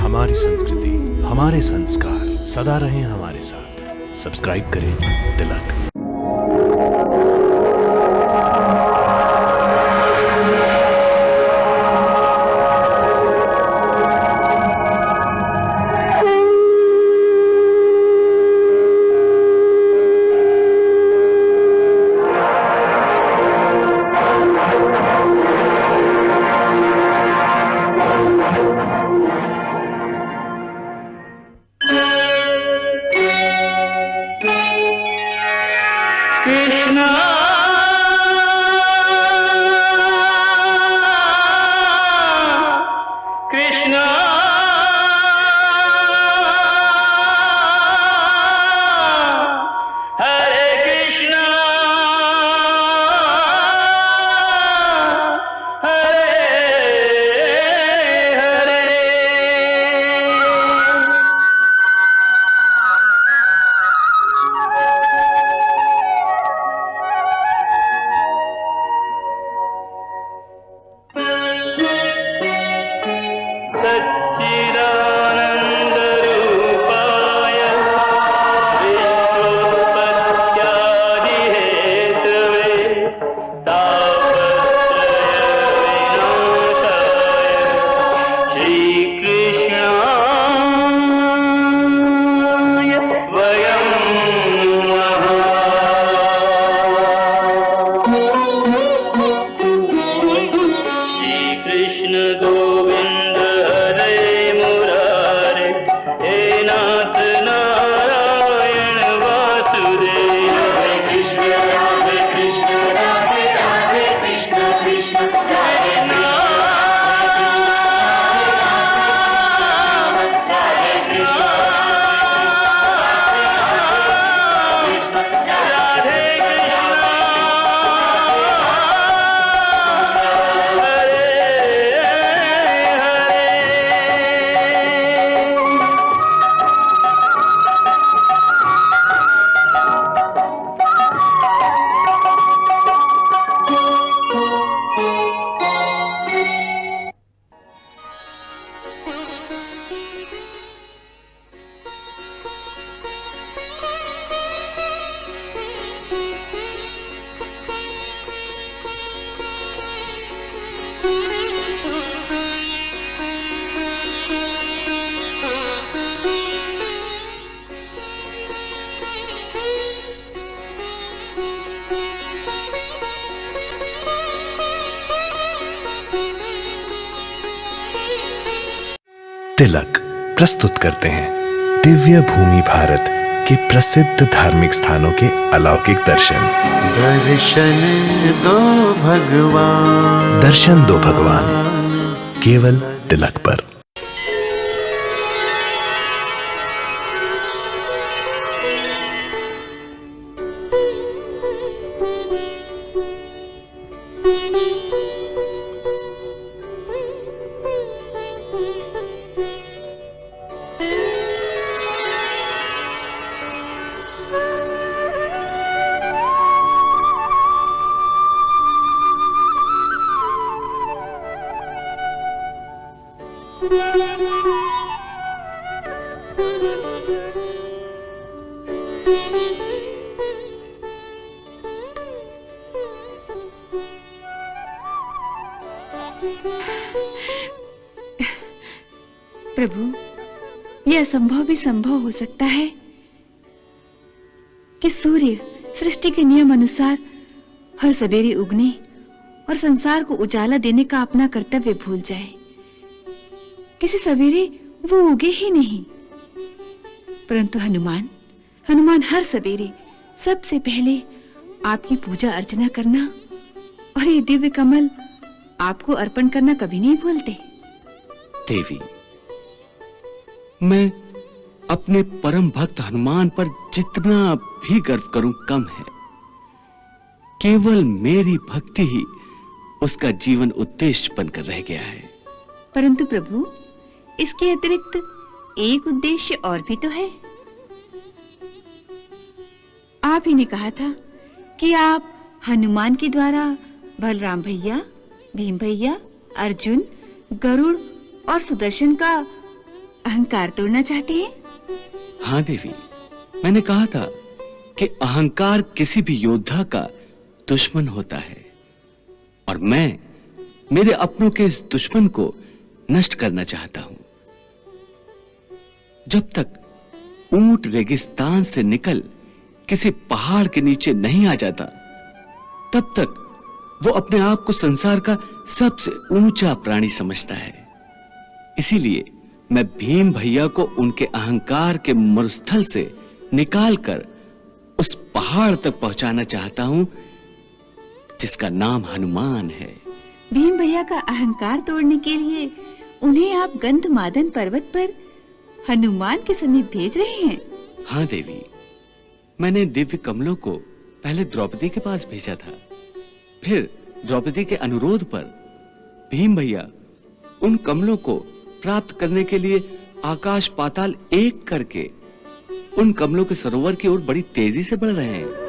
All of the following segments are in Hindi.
हमारी संस्कृति, हमारे संस्कार सदा रहें हमारे साथ। सब्सक्राइब करें तिलक। तिलक प्रस्तुत करते हैं दिव्य भूमि भारत के प्रसिद्ध धार्मिक स्थानों के अलौकिक दर्शन। दर्शन दो भगवान केवल तिलक पर। प्रभु, यह असंभव भी संभव हो सकता है कि सूर्य सृष्टि के नियम अनुसार हर सवेरे उगने और संसार को उजाला देने का अपना कर्तव्य भूल जाए। किसी सवेरे वो उगे ही नहीं, परंतु हनुमान हर सवेरे सबसे पहले आपकी पूजा अर्चना करना और ये दिव्य कमल आपको अर्पण करना कभी नहीं भूलते। देवी, मैं अपने परम भक्त हनुमान पर जितना भी गर्व करूं कम है। केवल मेरी भक्ति ही उसका जीवन उद्देश्य बनकर रह गया है। परंतु प्रभु, इसके अतिरिक्त एक उद्देश्य और भी तो है। आप ही ने कहा था कि आप हनुमान के द्वारा बलराम भैया, भीम भैया, अर्जुन, गरुड़ और सुदर्शन का अहंकार तोड़ना चाहते हैं? हाँ देवी, मैंने कहा था कि अहंकार किसी भी योद्धा का दुश्मन होता है और मैं मेरे अपनों के इस दुश्मन को नष्ट करना चाहता हूं। जब तक ऊंट रेगिस्तान से निकल किसी पहाड़ के नीचे नहीं आ जाता, तब तक वो अपने आप को संसार का सबसे ऊंचा प्राणी समझता है। इसीलिए मैं भीम भैया को उनके अहंकार के मरुस्थल से निकालकर उस पहाड़ तक पहुंचाना चाहता हूं जिसका नाम हनुमान है। भीम भैया का अहंकार तोड़ने के लिए उन्हें आप गंधमादन पर्वत पर हनुमान के समीप भेज रहे हैं? हाँ देवी, मैंने दिव्य कमलों को पहले द्रौपदी के पास भेजा था, फिर द्रौपदी के अनुरोध पर भीम भैया उन कमलों को प्राप्त करने के लिए आकाश पाताल एक करके उन कमलों के सरोवर की ओर बड़ी तेजी से बढ़ रहे हैं।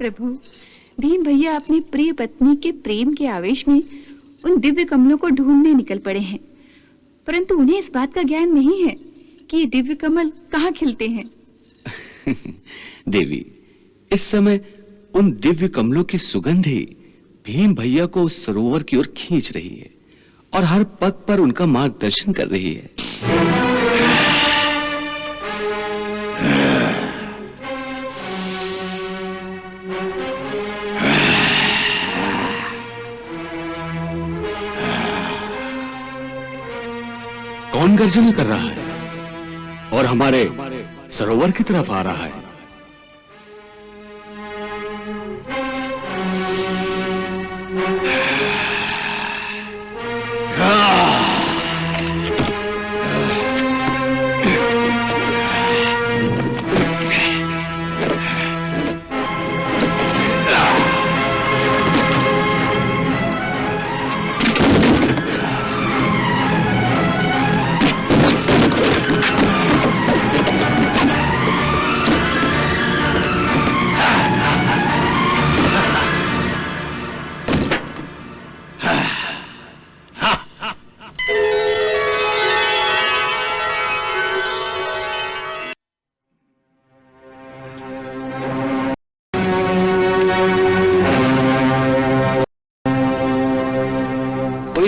प्रभु, भीम भैया अपनी प्रिय पत्नी के प्रेम के आवेश में उन दिव्य कमलों को ढूंढने निकल पड़े हैं, परंतु उन्हें इस बात का ज्ञान नहीं है कि ये दिव्य कमल कहाँ खिलते हैं। देवी, इस समय उन दिव्य कमलों की सुगंध ही भीम भैया को उस सरोवर की ओर खींच रही है और हर पग पर उनका मार्गदर्शन कर रही है। कौन गर्जना कर रहा है और हमारे सरोवर की तरफ आ रहा है?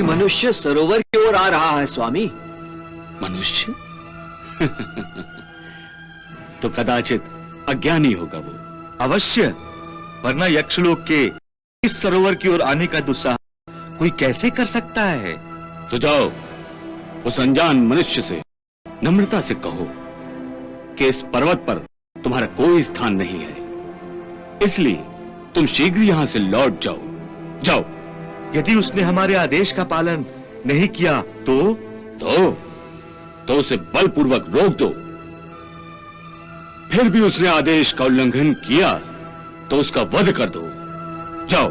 मनुष्य सरोवर की ओर आ रहा है स्वामी। मनुष्य? तो कदाचित अज्ञानी होगा वो। अवश्य, वरना यक्षलोक के इस सरोवर की ओर आने का दुस्साहस कोई कैसे कर सकता है? तो जाओ उस अनजान मनुष्य से नम्रता से कहो कि इस पर्वत पर तुम्हारा कोई स्थान नहीं है, इसलिए तुम शीघ्र यहां से लौट जाओ। जाओ। यदि उसने हमारे आदेश का पालन नहीं किया तो उसे बलपूर्वक रोक दो। फिर भी उसने आदेश का उल्लंघन किया तो उसका वध कर दो। जाओ।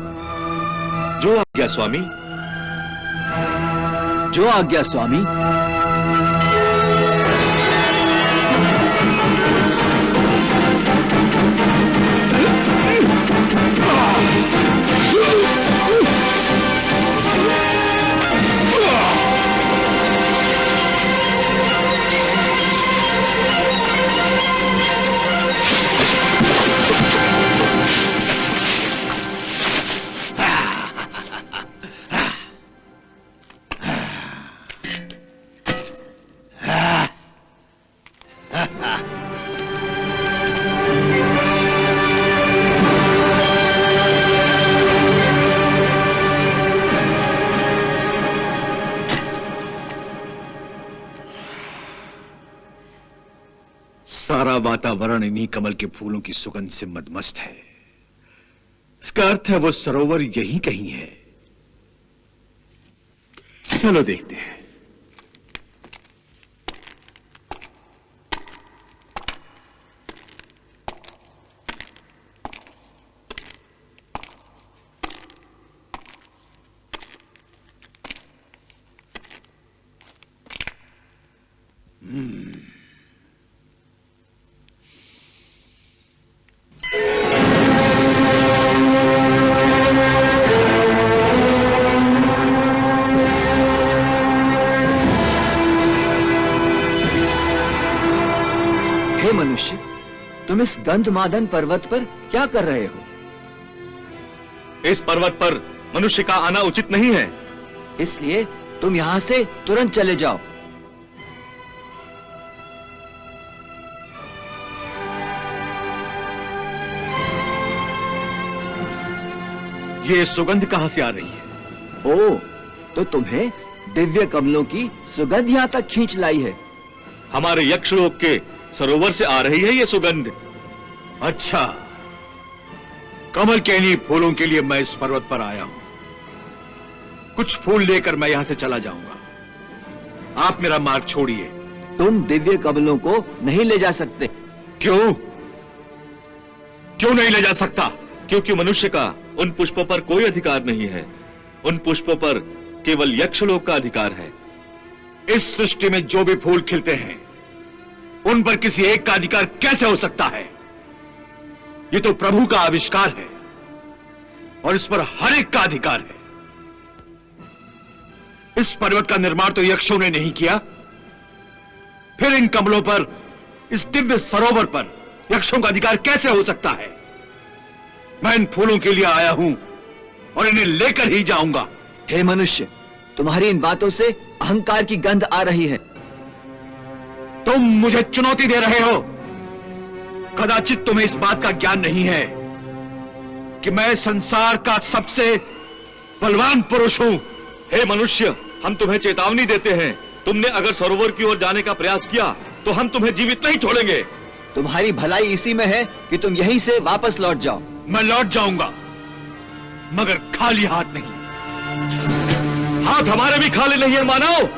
जो आज्ञा स्वामी। जो आज्ञा स्वामी। वातावरण इन्हीं कमल के फूलों की सुगंध से मदमस्त है। इसका अर्थ है वो सरोवर यहीं कहीं है। चलो देखते हैं। हे मनुष्य, तुम इस गंधमादन पर्वत पर क्या कर रहे हो? इस पर्वत पर मनुष्य का आना उचित नहीं है। इसलिए तुम यहां से तुरंत चले जाओ। ये सुगंध कहां से आ रही है? ओह, तो तुम्हें दिव्य कमलों की सुगंध यहां तक खींच लाई है। हमारे यक्षलोक के सरोवर से आ रही है ये सुगंध। अच्छा, कमल के इन्हीं फूलों के लिए मैं इस पर्वत पर आया हूं। कुछ फूल लेकर मैं यहां से चला जाऊंगा। आप मेरा मार्ग छोड़िए। तुम दिव्य कमलों को नहीं ले जा सकते। क्यों? क्यों नहीं ले जा सकता? क्योंकि मनुष्य का उन पुष्पों पर कोई अधिकार नहीं है। उन पुष्पों पर केवल यक्षलोक का अधिकार है। इस सृष्टि में जो भी फूल खिलते हैं, उन पर किसी एक का अधिकार कैसे हो सकता है? ये तो प्रभु का आविष्कार है और इस पर हर एक का अधिकार है। इस पर्वत का निर्माण तो यक्षों ने नहीं किया, फिर इन कमलों पर, इस दिव्य सरोवर पर यक्षों का अधिकार कैसे हो सकता है? मैं इन फूलों के लिए आया हूं और इन्हें लेकर ही जाऊंगा। हे मनुष्य, तुम्हारी इन बातों से अहंकार की गंध आ रही है। तुम मुझे चुनौती दे रहे हो। कदाचित तुम्हें इस बात का ज्ञान नहीं है कि मैं संसार का सबसे बलवान पुरुष हूं। हे मनुष्य, हम तुम्हें चेतावनी देते हैं। तुमने अगर सरोवर की ओर जाने का प्रयास किया तो हम तुम्हें जीवित नहीं छोड़ेंगे। तुम्हारी भलाई इसी में है कि तुम यहीं से वापस लौट जाओ। मैं लौट जाऊंगा, मगर खाली हाथ नहीं। हाथ हमारे भी खाली नहीं है मानव।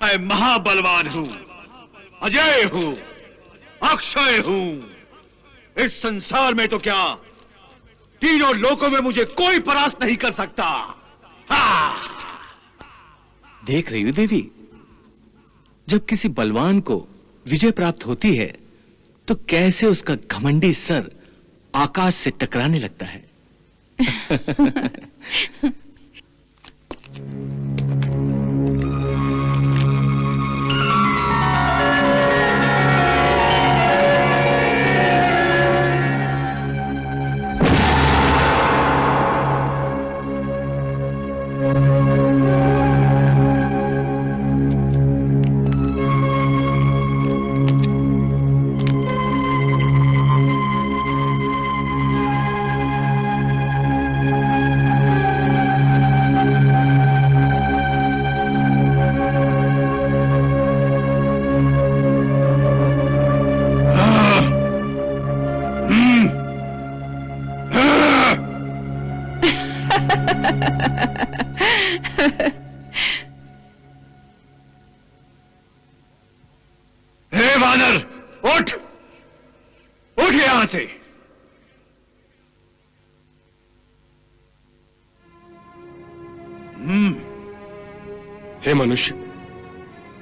मैं महाबलवान हूं, अजय हूं, अक्षय हूं। इस संसार में तो क्या, तीनों लोकों में मुझे कोई परास्त नहीं कर सकता। देख रही हो देवी, जब किसी बलवान को विजय प्राप्त होती है तो कैसे उसका घमंडी सर आकाश से टकराने लगता है। से। हे मनुष्य,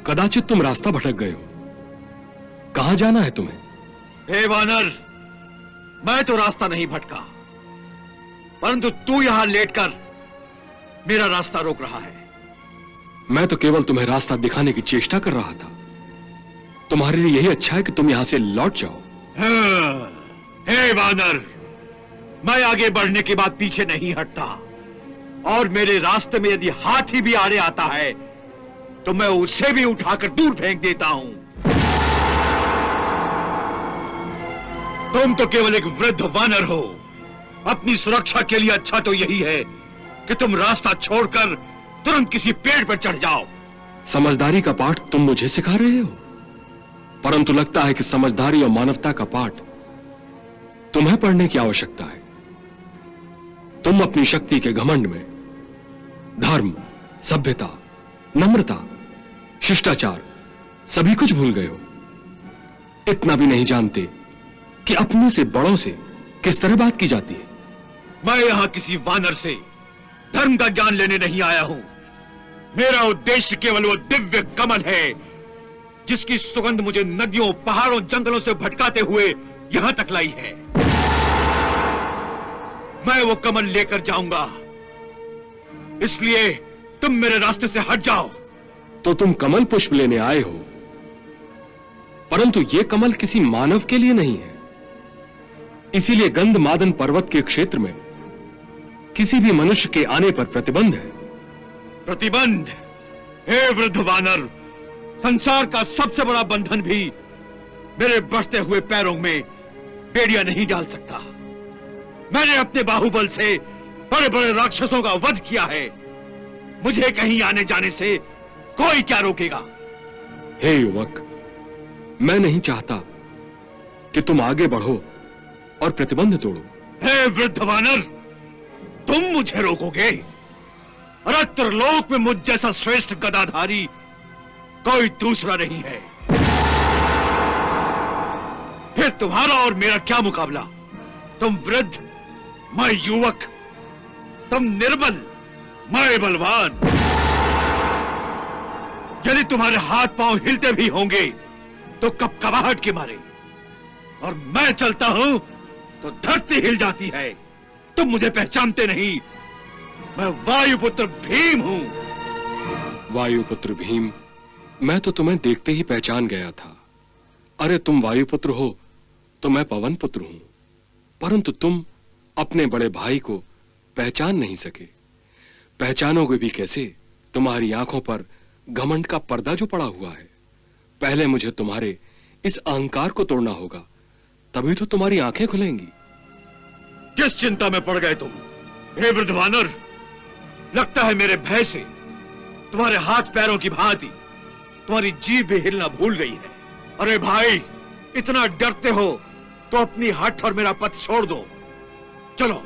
कदाचित तुम रास्ता भटक गए हो। कहां जाना है तुम्हें? हे वानर, मैं तो रास्ता नहीं भटका, परंतु तू यहां लेटकर मेरा रास्ता रोक रहा है। मैं तो केवल तुम्हें रास्ता दिखाने की चेष्टा कर रहा था। तुम्हारे लिए यही अच्छा है कि तुम यहां से लौट जाओ। हाँ, हे वानर, मैं आगे बढ़ने के बाद पीछे नहीं हटता, और मेरे रास्ते में यदि हाथी भी आड़े आता है तो मैं उसे भी उठाकर दूर फेंक देता हूं। तुम तो केवल एक वृद्ध वानर हो। अपनी सुरक्षा के लिए अच्छा तो यही है कि तुम रास्ता छोड़कर तुरंत किसी पेड़ पर चढ़ जाओ। समझदारी का पाठ तुम मुझे सिखा रहे हो, परंतु लगता है कि समझदारी और मानवता का पाठ तुम्हें पढ़ने की आवश्यकता है। तुम अपनी शक्ति के घमंड में धर्म, सभ्यता, नम्रता, शिष्टाचार सभी कुछ भूल गए हो। इतना भी नहीं जानते कि अपने से बड़ों से किस तरह बात की जाती है। मैं यहां किसी वानर से धर्म का ज्ञान लेने नहीं आया हूं। मेरा उद्देश्य केवल वो दिव्य कमल है जिसकी सुगंध मुझे नदियों, पहाड़ों, जंगलों से भटकाते हुए यहां तक लाई है। मैं वो कमल लेकर जाऊंगा, इसलिए तुम मेरे रास्ते से हट जाओ। तो तुम कमल पुष्प लेने आए हो, परंतु यह कमल किसी मानव के लिए नहीं है। इसीलिए गंधमादन पर्वत के क्षेत्र में किसी भी मनुष्य के आने पर प्रतिबंध है। प्रतिबंध? हे वृद्ध वानर, संसार का सबसे बड़ा बंधन भी मेरे बढ़ते हुए पैरों में बेड़ियां नहीं डाल सकता। मैंने अपने बाहुबल से बड़े बड़े राक्षसों का वध किया है। मुझे कहीं आने जाने से कोई क्या रोकेगा? हे युवक, मैं नहीं चाहता कि तुम आगे बढ़ो और प्रतिबंध तोड़ो। हे वृद्ध वानर, तुम मुझे रोकोगे? अरे त्रिलोक में मुझ जैसा श्रेष्ठ गदाधारी कोई दूसरा नहीं है। फिर तुम्हारा और मेरा क्या मुकाबला? तुम वृद्ध, मैं युवक। तुम निर्बल, मैं बलवान। यदि तुम्हारे हाथ पांव हिलते भी होंगे तो कपकपाहट के मारे, और मैं चलता हूं तो धरती हिल जाती है। तुम मुझे पहचानते नहीं, मैं वायुपुत्र भीम हूं। वायुपुत्र भीम, मैं तो तुम्हें देखते ही पहचान गया था। अरे तुम वायुपुत्र हो तो मैं पवन पुत्र हूं, परंतु तुम अपने बड़े भाई को पहचान नहीं सके। पहचानोगे भी कैसे? तुम्हारी आंखों पर घमंड का पर्दा जो पड़ा हुआ है। पहले मुझे तुम्हारे इस अहंकार को तोड़ना होगा, तभी तो तुम्हारी आंखें खुलेंगी। किस चिंता में पड़ गए तुम, हे वृद्ध वानर? लगता है मेरे भय से तुम्हारे हाथ पैरों की भांति तुम्हारी जीभ भी हिलना भूल गई है। अरे भाई, इतना डरते हो तो अपनी हठ और मेरा पथ छोड़ दो। चलो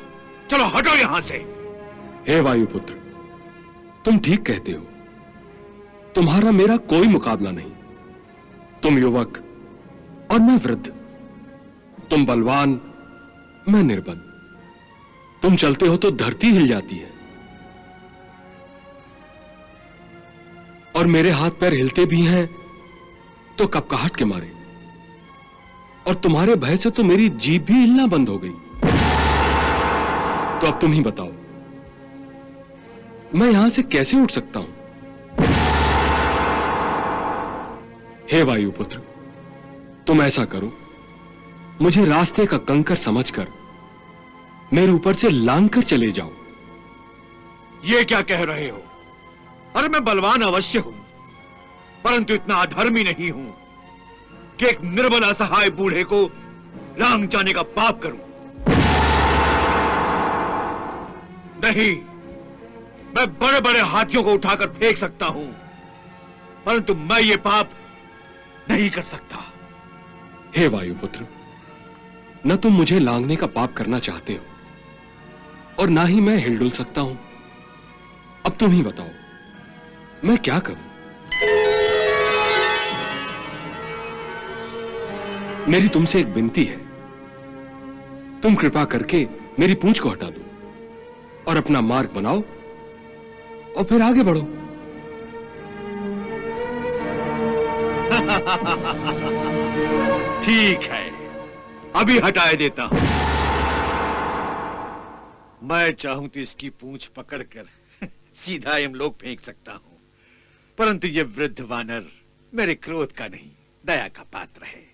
चलो, हटो यहां से। हे वायुपुत्र, तुम ठीक कहते हो। तुम्हारा मेरा कोई मुकाबला नहीं। तुम युवक और मैं वृद्ध। तुम बलवान, मैं निर्बल। तुम चलते हो तो धरती हिल जाती है, और मेरे हाथ पैर हिलते भी हैं तो कपकहाट के मारे, और तुम्हारे भय से तो मेरी जीभ भी हिलना बंद हो गई। तो अब तुम ही बताओ, मैं यहां से कैसे उठ सकता हूं? हे वायुपुत्र, तुम ऐसा करो, मुझे रास्ते का कंकर समझकर मेरे ऊपर से लांग कर चले जाओ। ये क्या कह रहे हो? अरे मैं बलवान अवश्य हूं, परंतु इतना अधर्मी नहीं हूं कि एक निर्बल असहाय बूढ़े को लांग जाने का पाप करूं। नहीं, मैं बड़े बड़े हाथियों को उठाकर फेंक सकता हूं, परंतु मैं ये पाप नहीं कर सकता। हे वायुपुत्र, न तुम मुझे लांघने का पाप करना चाहते हो, और ना ही मैं हिलडुल सकता हूं। अब तुम ही बताओ, मैं क्या करूं? मेरी तुमसे एक विनती है तुम कृपा करके मेरी पूंछ को हटा दो और अपना मार्ग बनाओ और फिर आगे बढ़ो। ठीक है, अभी हटाए देता हूं। मैं चाहूं तो इसकी पूंछ पकड़कर सीधा यमलोक फेंक सकता हूं, परंतु ये वृद्ध वानर मेरे क्रोध का नहीं, दया का पात्र है।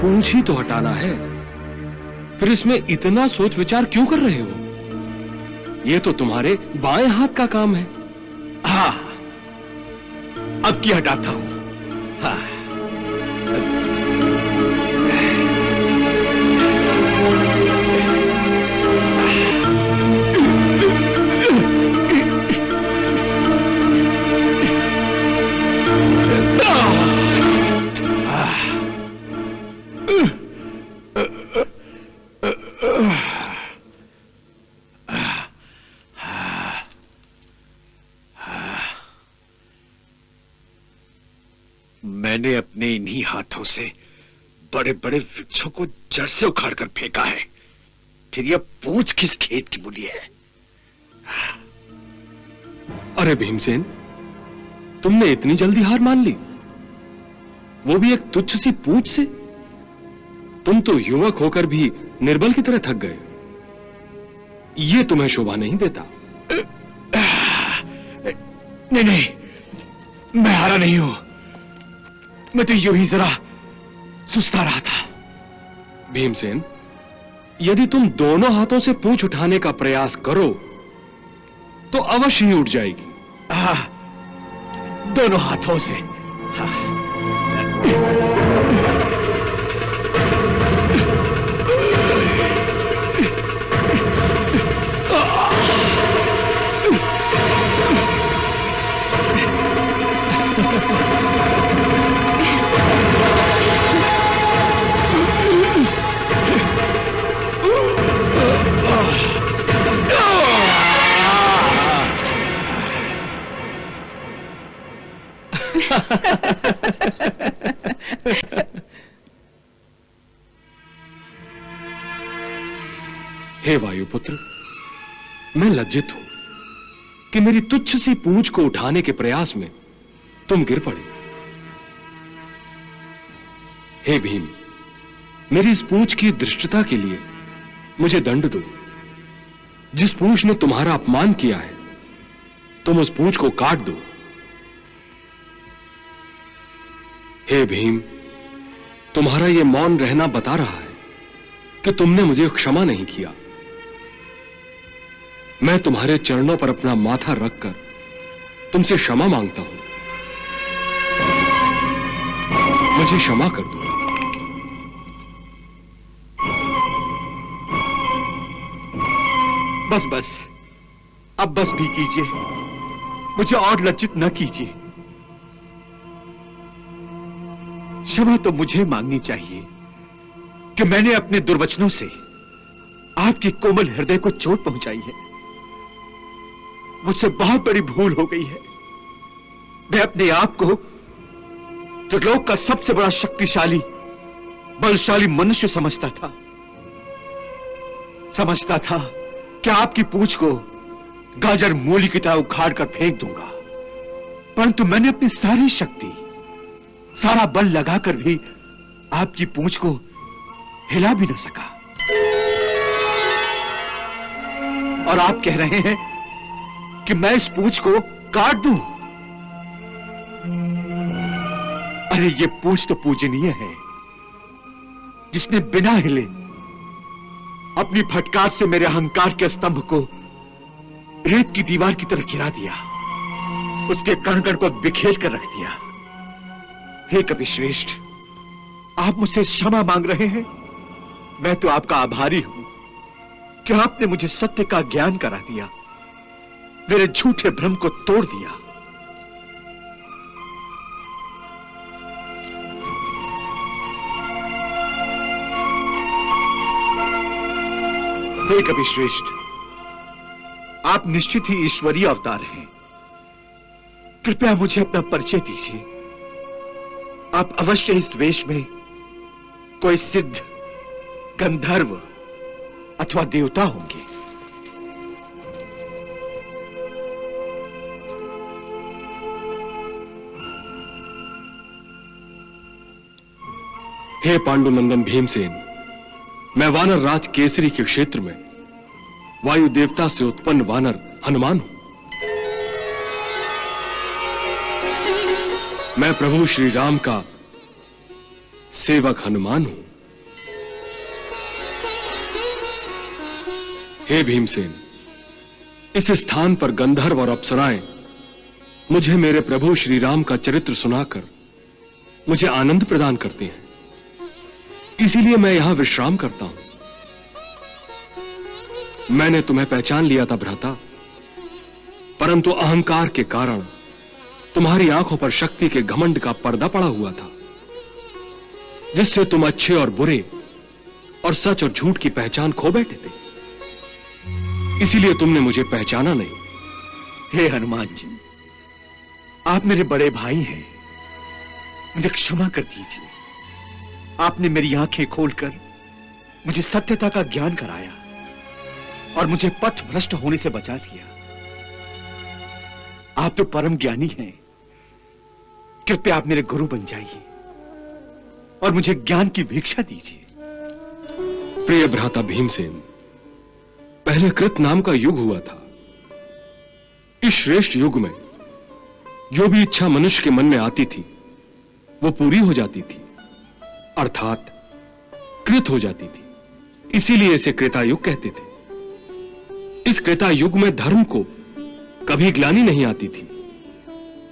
पूंछ ही तो हटाना है, फिर इसमें इतना सोच विचार क्यों कर रहे हो? यह तो तुम्हारे बाएं हाथ का काम है। हाँ, अब की हटाता हूं। हाँ। मैंने अपने इन्हीं हाथों से बड़े बड़े वृक्षों को जड़ से उखाड़ कर फेंका है, फिर यह पूंछ किस खेत की मूली है? अरे भीमसेन, तुमने इतनी जल्दी हार मान ली, वो भी एक तुच्छ सी पूंछ से? तुम तो युवक होकर भी निर्बल की तरह थक गए। ये तुम्हें शोभा नहीं देता। नहीं नहीं, मैं हारा नहीं हूं, मैं तो यूं ही जरा सुस्ता रहा था। भीमसेन, यदि तुम दोनों हाथों से पूंछ उठाने का प्रयास करो तो अवश्य ही उठ जाएगी। हाँ, दोनों हाथों से। हाँ। हे वायुपुत्र, मैं लज्जित हूं कि मेरी तुच्छ सी पूंछ को उठाने के प्रयास में तुम गिर पड़े। हे भीम, मेरी इस पूंछ की दृष्टता के लिए मुझे दंड दो। जिस पूंछ ने तुम्हारा अपमान किया है, तुम उस पूंछ को काट दो। हे भीम, तुम्हारा यह मौन रहना बता रहा है कि तुमने मुझे क्षमा नहीं किया। मैं तुम्हारे चरणों पर अपना माथा रखकर तुमसे क्षमा मांगता हूं। मुझे क्षमा कर दो। बस बस, अब बस भी कीजिए, मुझे और लज्जित न कीजिए। क्षमा तो मुझे मांगनी चाहिए कि मैंने अपने दुर्वचनों से आपके कोमल हृदय को चोट पहुंचाई है। मुझसे बहुत बड़ी भूल हो गई है। मैं अपने आप को त्रिलोक का सबसे बड़ा शक्तिशाली, बलशाली मनुष्य समझता था। समझता था कि आपकी पूंछ को गाजर मूली की तरह उखाड़ कर फेंक दूंगा, परंतु मैंने अपनी सारी शक्ति, सारा बल लगाकर भी आपकी पूंछ को हिला भी न सका। और आप कह रहे हैं कि मैं इस पूंछ को काट दूं। अरे ये पूंछ तो पूजनीय है, जिसने बिना हिले अपनी फटकार से मेरे अहंकार के स्तंभ को रेत की दीवार की तरह गिरा दिया, उसके कण कण को बिखेर कर रख दिया। हे कपिश्रेष्ठ, आप मुझसे क्षमा मांग रहे हैं? मैं तो आपका आभारी हूं कि आपने मुझे सत्य का ज्ञान करा दिया, मेरे झूठे भ्रम को तोड़ दिया। हे कपिश्रेष्ठ, आप निश्चित ही ईश्वरीय अवतार हैं। कृपया मुझे अपना परिचय दीजिए। आप अवश्य इस वेश में कोई सिद्ध, गंधर्व अथवा देवता होंगे। हे पांडुनंदन भीमसेन, मैं वानर राज केसरी के क्षेत्र में वायु देवता से उत्पन्न वानर हनुमान हूं। मैं प्रभु श्री राम का सेवक हनुमान हूं। हे भीमसेन, इस स्थान पर गंधर्व और अप्सराएं मुझे मेरे प्रभु श्री राम का चरित्र सुनाकर मुझे आनंद प्रदान करते हैं, इसीलिए मैं यहां विश्राम करता हूं। मैंने तुम्हें पहचान लिया था भ्राता, परंतु अहंकार के कारण तुम्हारी आंखों पर शक्ति के घमंड का पर्दा पड़ा हुआ था, जिससे तुम अच्छे और बुरे और सच और झूठ की पहचान खो बैठे थे। इसीलिए तुमने मुझे पहचाना नहीं। हे हनुमान जी, आप मेरे बड़े भाई हैं, मुझे क्षमा कर दीजिए। आपने मेरी आंखें खोलकर मुझे सत्यता का ज्ञान कराया और मुझे पथ भ्रष्ट होने से बचा लिया। आप तो परम ज्ञानी हैं, कृपया आप मेरे गुरु बन जाइए और मुझे ज्ञान की भिक्षा दीजिए। प्रिय भ्राता भीमसेन, पहले कृत नाम का युग हुआ था। इस श्रेष्ठ युग में जो भी इच्छा मनुष्य के मन में आती थी वो पूरी हो जाती थी, अर्थात कृत हो जाती थी। इसीलिए इसे त्रेता युग कहते थे। इस त्रेता युग में धर्म को कभी ग्लानि नहीं आती थी,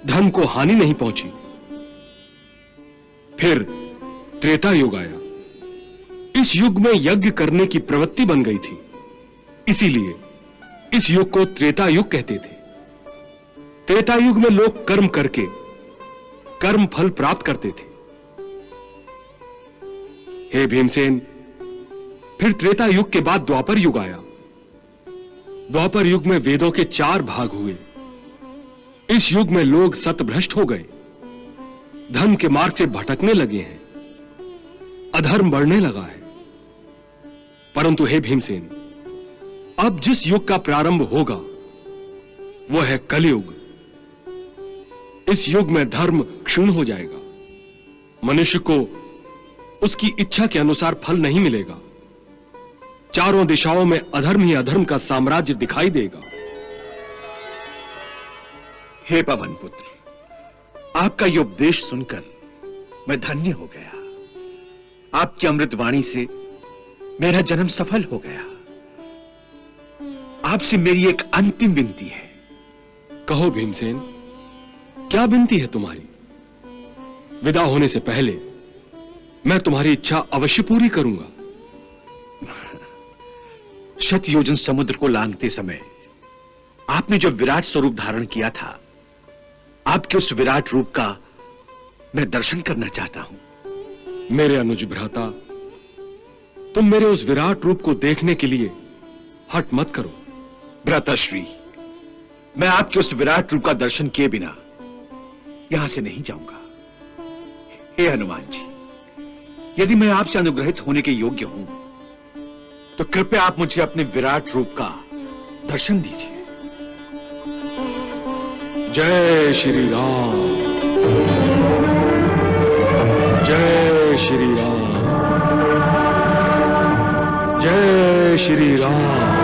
धर्म को हानि नहीं पहुंची। फिर त्रेता युग आया। इस युग में यज्ञ करने की प्रवृत्ति बन गई थी, इसीलिए इस युग को त्रेता युग कहते थे। त्रेता युग में लोग कर्म करके कर्म फल प्राप्त करते थे। हे भीमसेन, फिर त्रेता युग के बाद द्वापर युग आया। द्वापर युग में वेदों के 4 भाग हुए। इस युग में लोग सतभ्रष्ट हो गए, धर्म के मार्ग से भटकने लगे हैं, अधर्म बढ़ने लगा है। परंतु हे भीमसेन, अब जिस युग का प्रारंभ होगा वो है कलयुग। इस युग में धर्म क्षीण हो जाएगा, मनुष्य को उसकी इच्छा के अनुसार फल नहीं मिलेगा। चारों दिशाओं में अधर्म ही अधर्म का साम्राज्य दिखाई देगा। हे पवन पुत्र, आपका ये उपदेश सुनकर मैं धन्य हो गया। आपकी अमृत वाणी से मेरा जन्म सफल हो गया। आपसे मेरी एक अंतिम विनती है। कहो भीमसेन, क्या विनती है तुम्हारी? विदा होने से पहले मैं तुम्हारी इच्छा अवश्य पूरी करूंगा। शतयोजन समुद्र को लांघते समय आपने जो विराट स्वरूप धारण किया था, आपके उस विराट रूप का मैं दर्शन करना चाहता हूं। मेरे अनुज भ्राता, तुम मेरे उस विराट रूप को देखने के लिए हट मत करो। भ्राताश्री, मैं आपके उस विराट रूप का दर्शन किए बिना यहां से नहीं जाऊंगा। हे हनुमान जी, यदि मैं आपसे अनुग्रहित होने के योग्य हूं तो कृपया आप मुझे अपने विराट रूप का दर्शन दीजिए। जय श्री राम, जय श्री राम, जय श्री राम।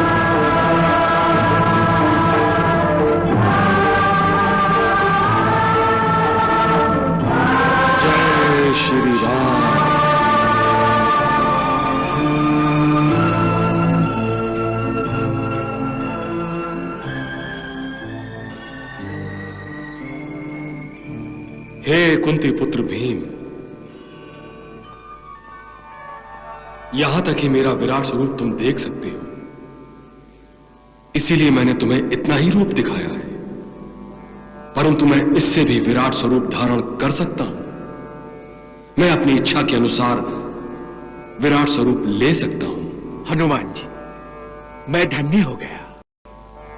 जय श्री राम। हे कुंती पुत्र भीम, यहां तक ही मेरा विराट स्वरूप तुम देख सकते हो, इसीलिए मैंने तुम्हें इतना ही रूप दिखाया है। परंतु मैं इससे भी विराट स्वरूप धारण कर सकता हूं। मैं अपनी इच्छा के अनुसार विराट स्वरूप ले सकता हूं। हनुमान जी, मैं धन्य हो गया।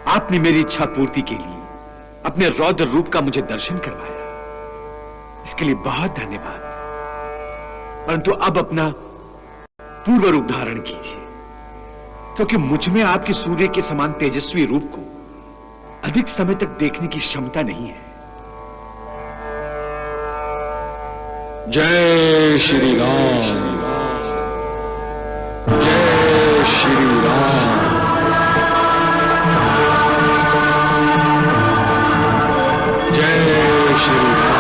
आपने मेरी इच्छा पूर्ति के लिए अपने रौद्र रूप का मुझे दर्शन करवाया, इसके लिए बहुत धन्यवाद। परंतु अब अपना पूर्व रूप धारण कीजिए, क्योंकि मुझ में आपके सूर्य के समान तेजस्वी रूप को अधिक समय तक देखने की क्षमता नहीं है। जय श्री राम, जय श्री राम। जय श्री राम।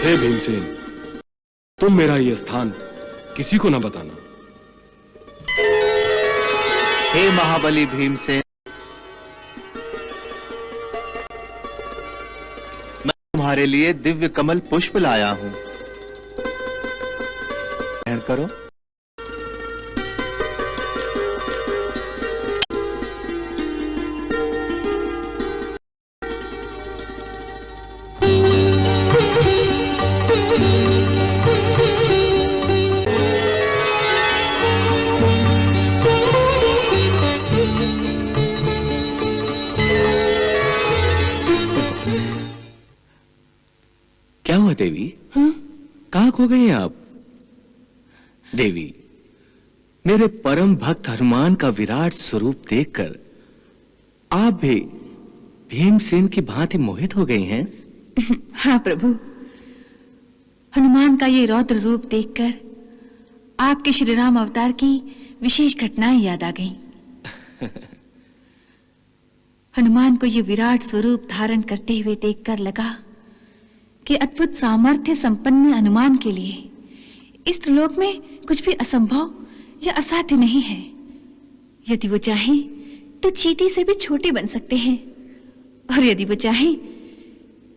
हे भीमसेन, तुम मेरा ये स्थान किसी को न बताना। हे महाबली भीमसेन, मैं तुम्हारे लिए दिव्य कमल पुष्प लाया हूं, ग्रहण करो। क्या हुआ देवी? कहां खो गई हैं आप? देवी, मेरे परम भक्त हनुमान का विराट स्वरूप देखकर आप भी भीमसेन की भांति मोहित हो गई हैं? हाँ प्रभु, हनुमान का ये रौद्र रूप देखकर आपके श्री राम अवतार की विशेष घटनाएं याद आ गईं। हनुमान को ये विराट स्वरूप धारण करते हुए देखकर लगा कि अद्भुत सामर्थ्य संपन्न हनुमान के लिए इस त्रिलोक में कुछ भी असंभव या असाध्य नहीं है। यदि वो चाहें तो चींटी से भी छोटे बन सकते हैं, और यदि वो चाहें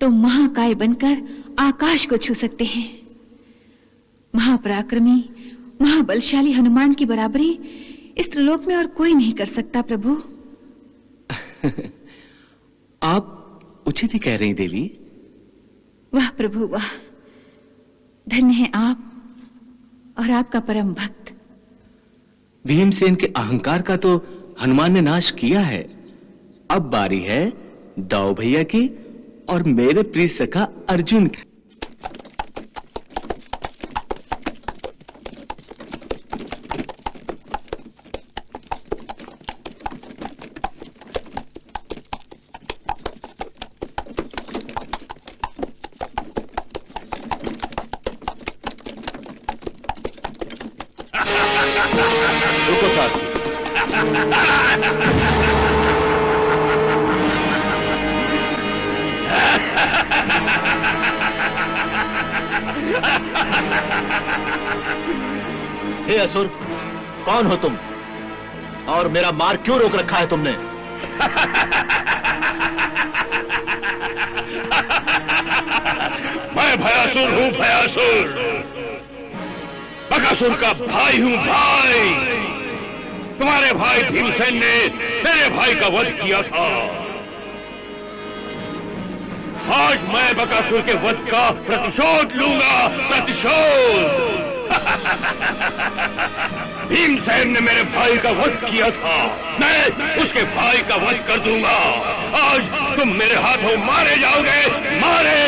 तो महाकाय बनकर आकाश को छू सकते हैं। महापराक्रमी, महाबलशाली हनुमान की बराबरी इस त्रिलोक में और कोई नहीं कर सकता प्रभु। आप उचित ही कह रही देवी। वाह प्रभु वाह, धन्य है आप और आपका परम भक्त। भीमसेन के अहंकार का तो हनुमान ने नाश किया है। अब बारी है दाऊ भैया की और मेरे प्रिय सखा अर्जुन की। रुको साथी, हे असुर, कौन हो तुम और मेरा मार्ग क्यों रोक रखा है तुमने? मैं भयासुर हूं, भयासुर, बकासुर का भाई हूं, भाई। तुम्हारे भाई भीमसेन ने मेरे भाई का वध किया था। आज मैं बकासुर के वध का प्रतिशोध लूंगा, प्रतिशोध। भीमसेन ने मेरे भाई का वध किया था, मैं उसके भाई का वध कर दूंगा। आज तुम मेरे हाथों मारे जाओगे, मारे।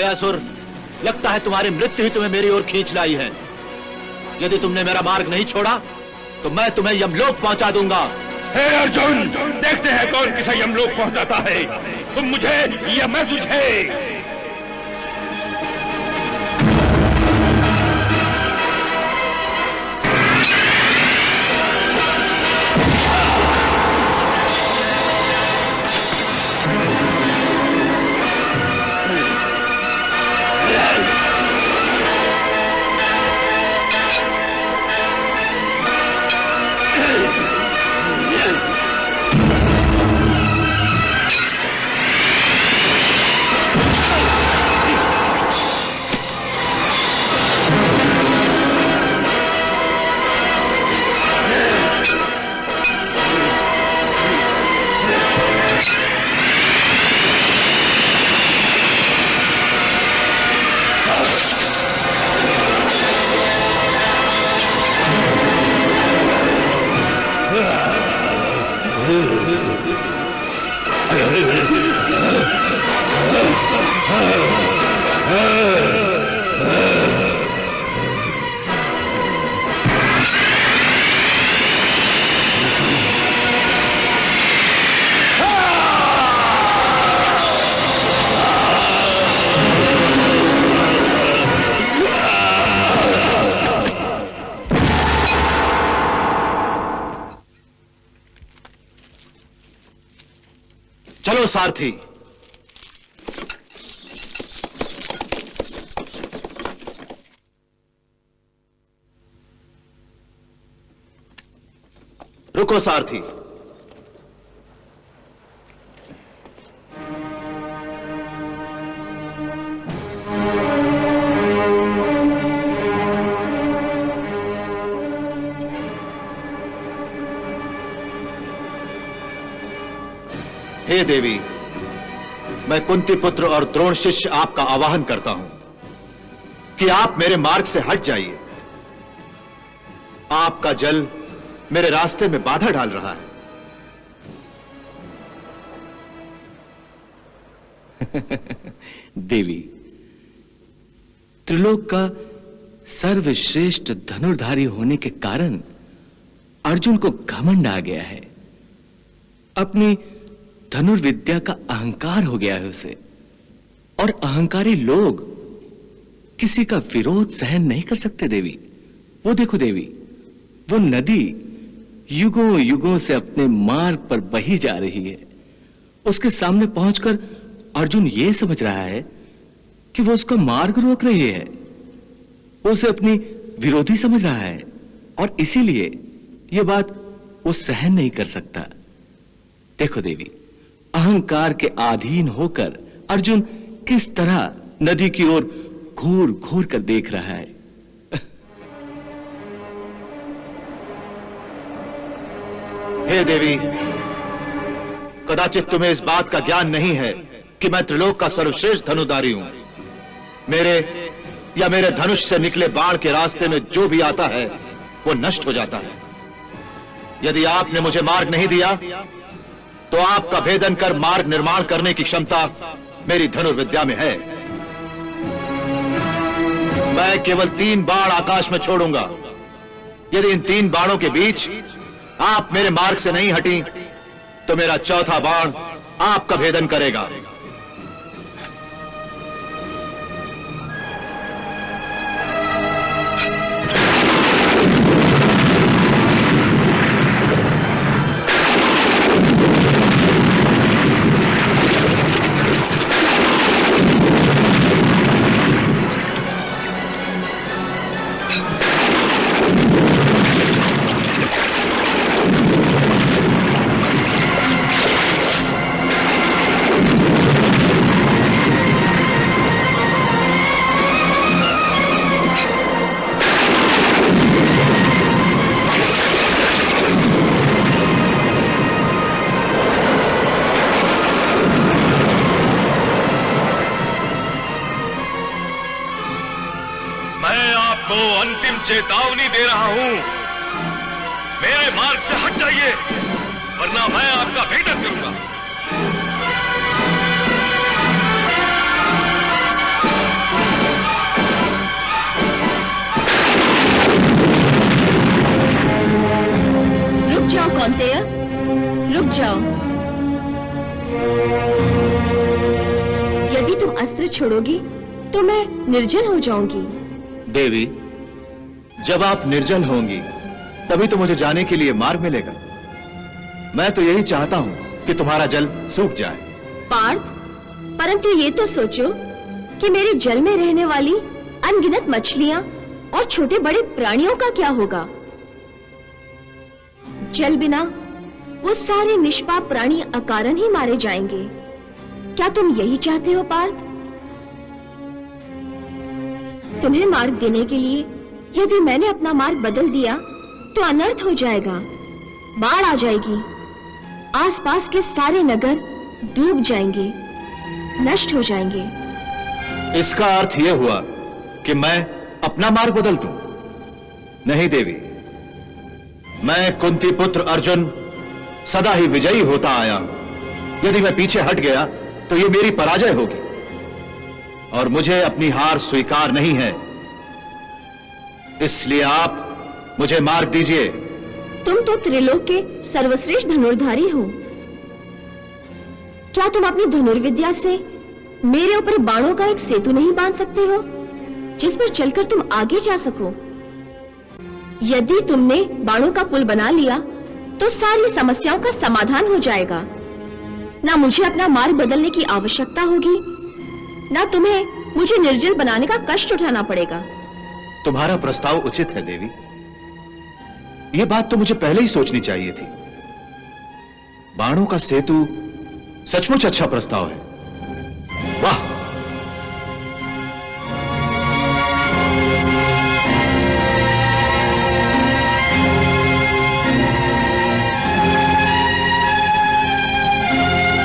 कायासुर, लगता है तुम्हारी मृत्यु ही तुम्हें मेरी ओर खींच लाई है। यदि तुमने मेरा मार्ग नहीं छोड़ा तो मैं तुम्हें यमलोक पहुंचा दूंगा। हे अर्जुन, देखते हैं कौन किसे यमलोक पहुंचाता है, तुम मुझे या मैं तुझे। चलो सारथी। रुको सारथी। हे देवी, मैं कुंती पुत्र और द्रोण शिष्य आपका आवाहन करता हूं कि आप मेरे मार्ग से हट जाइए। आपका जल मेरे रास्ते में बाधा डाल रहा है। देवी, त्रिलोक का सर्वश्रेष्ठ धनुर्धारी होने के कारण अर्जुन को घमंड आ गया है। अपनी धनुर्विद्या का अहंकार हो गया है उसे, और अहंकारी लोग किसी का विरोध सहन नहीं कर सकते देवी। वो देखो देवी, वो नदी युगों युगों से अपने मार्ग पर बही जा रही है। उसके सामने पहुंचकर अर्जुन ये समझ रहा है कि वो उसका मार्ग रोक रही है। वो उसे अपनी विरोधी समझ रहा है, और इसीलिए ये बात वो सहन नहीं कर सकता। देखो देवी, अहंकार के अधीन होकर अर्जुन किस तरह नदी की ओर घूर घूर कर देख रहा है। हे देवी, कदाचित तुम्हें इस बात का ज्ञान नहीं है कि मैं त्रिलोक का सर्वश्रेष्ठ धनुधारी हूं। मेरे या मेरे धनुष से निकले बाण के रास्ते में जो भी आता है वो नष्ट हो जाता है। यदि आपने मुझे मार्ग नहीं दिया तो आपका भेदन कर मार्ग निर्माण करने की क्षमता मेरी धनुर्विद्या में है। मैं केवल 3 बाण आकाश में छोड़ूंगा। यदि इन 3 बाणों के बीच आप मेरे मार्ग से नहीं हटी तो मेरा चौथा बाण आपका भेदन करेगा। चेतावनी दे रहा हूं, मेरे मार्ग से हट जाइए, वरना मैं आपका भेदन करूंगा। हट जाओ। यदि तुम अस्त्र छोड़ोगी तो मैं निर्जल हो जाऊंगी। देवी, जब आप निर्जल होंगी तभी तो मुझे जाने के लिए मार्ग मिलेगा। मैं तो यही चाहता हूं कि तुम्हारा जल सूख जाए। पार्थ, परंतु ये तो सोचो कि मेरे जल में रहने वाली अनगिनत मछलियां और छोटे बड़े प्राणियों का क्या होगा। जल बिना वो सारे निष्पाप प्राणी अकारण ही मारे जाएंगे। क्या तुम यही चाहते हो पार्थ? तुम्हें मार्ग देने के लिए यदि मैंने अपना मार्ग बदल दिया तो अनर्थ हो जाएगा, बाढ़ आ जाएगी, आसपास के सारे नगर डूब जाएंगे, नष्ट हो जाएंगे। इसका अर्थ यह हुआ कि मैं अपना मार्ग बदल दूं? नहीं देवी, मैं कुंती पुत्र अर्जुन सदा ही विजयी होता आया हूं। यदि मैं पीछे हट गया तो यह मेरी पराजय होगी और मुझे अपनी हार स्वीकार नहीं है। इसलिए आप मुझे मार्ग दीजिए। तुम तो त्रिलोक के सर्वश्रेष्ठ धनुर्धारी हो। क्या तुम अपनी धनुर्विद्या से मेरे ऊपर बाणों का एक सेतु नहीं बांध सकते हो जिस पर चलकर तुम आगे जा सको? यदि तुमने बाणों का पुल बना लिया तो सारी समस्याओं का समाधान हो जाएगा। ना मुझे अपना मार्ग बदलने की आवश्यकता होगी, ना तुम्हें मुझे निर्जल बनाने का कष्ट उठाना पड़ेगा। तुम्हारा प्रस्ताव उचित है देवी। यह बात तो मुझे पहले ही सोचनी चाहिए थी। बाणों का सेतु सचमुच अच्छा प्रस्ताव है। वाह!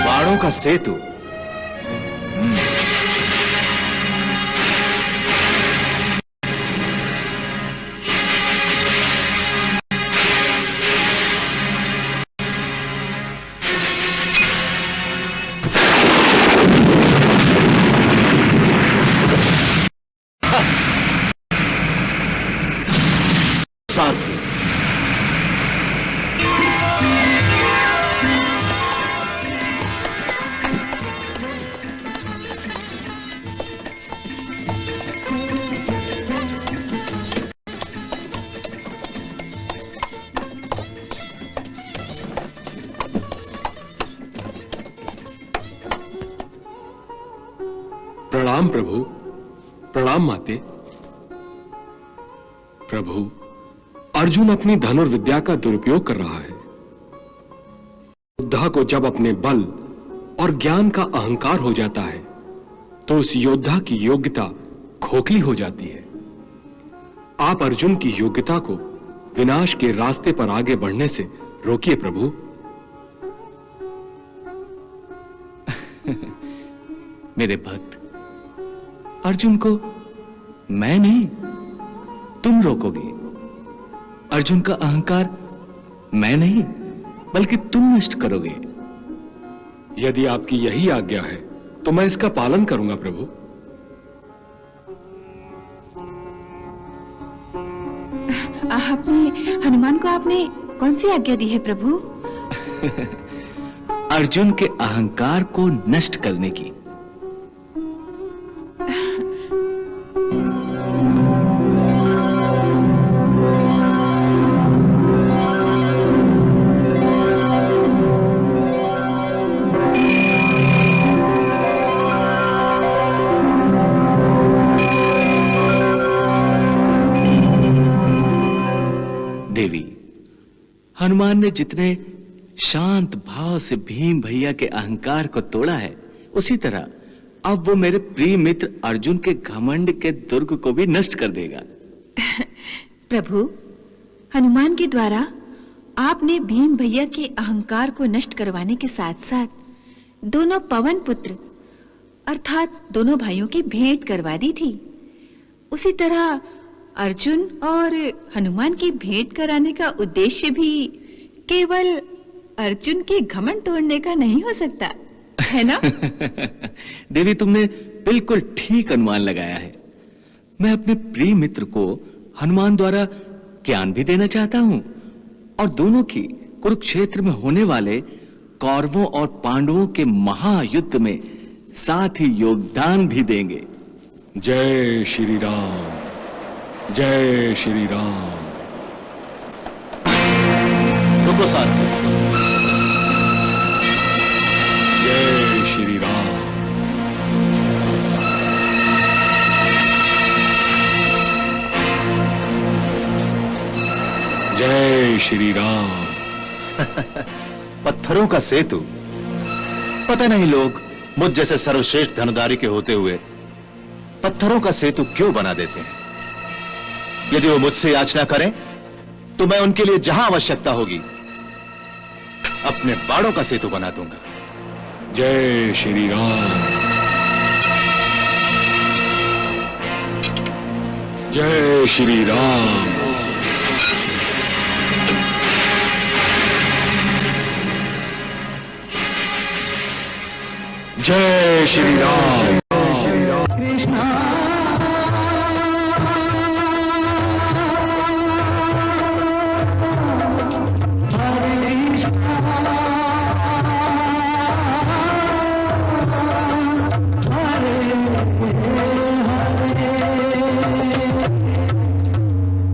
बाणों का सेतु। सारथी, प्रणाम प्रभु, प्रणाम माते। प्रभु, अर्जुन अपनी धनुर्विद्या का दुरुपयोग कर रहा है। योद्धा को जब अपने बल और ज्ञान का अहंकार हो जाता है तो उस योद्धा की योग्यता खोखली हो जाती है। आप अर्जुन की योग्यता को विनाश के रास्ते पर आगे बढ़ने से रोकिए प्रभु। मेरे भक्त, अर्जुन को मैं नहीं तुम रोकोगे। अर्जुन का अहंकार मैं नहीं बल्कि तुम नष्ट करोगे। यदि आपकी यही आज्ञा है तो मैं इसका पालन करूंगा प्रभु। आपने हनुमान को आपने कौन सी आज्ञा दी है प्रभु? अर्जुन के अहंकार को नष्ट करने की। देवी, हनुमान ने जितने शांत भाव से भीम भैया के अहंकार को तोड़ा है, उसी तरह अब वो मेरे प्रिय मित्र अर्जुन के घमंड के दुर्ग को भी नष्ट कर देगा। प्रभु, हनुमान के द्वारा आपने भीम भैया के अहंकार को नष्ट करवाने के साथ साथ दोनों पवन पुत्र अर्थात दोनों भाइयों की भेंट करवा दी थी। उसी तरह अर्जुन और हनुमान की भेंट कराने का उद्देश्य भी केवल अर्जुन के घमंड तोड़ने का नहीं हो सकता, है ना? देवी, तुमने बिल्कुल ठीक अनुमान लगाया है। मैं अपने प्रिय मित्र को हनुमान द्वारा ज्ञान भी देना चाहता हूं और दोनों की कुरुक्षेत्र में होने वाले कौरवों और पांडवों के महायुद्ध में साथ ही योगदान भी देंगे। जय श्री राम, जय श्री राम। रुको साथ। जय श्री राम। जय श्री राम। पत्थरों का सेतु। पता नहीं लोग मुझ जैसे सर्वश्रेष्ठ धनुधारी के होते हुए पत्थरों का सेतु क्यों बना देते हैं। यदि वो मुझसे याचना करें तो मैं उनके लिए जहां आवश्यकता होगी अपने बाणों का सेतु बना दूंगा। जय श्री राम। जय श्री राम। जय श्री राम।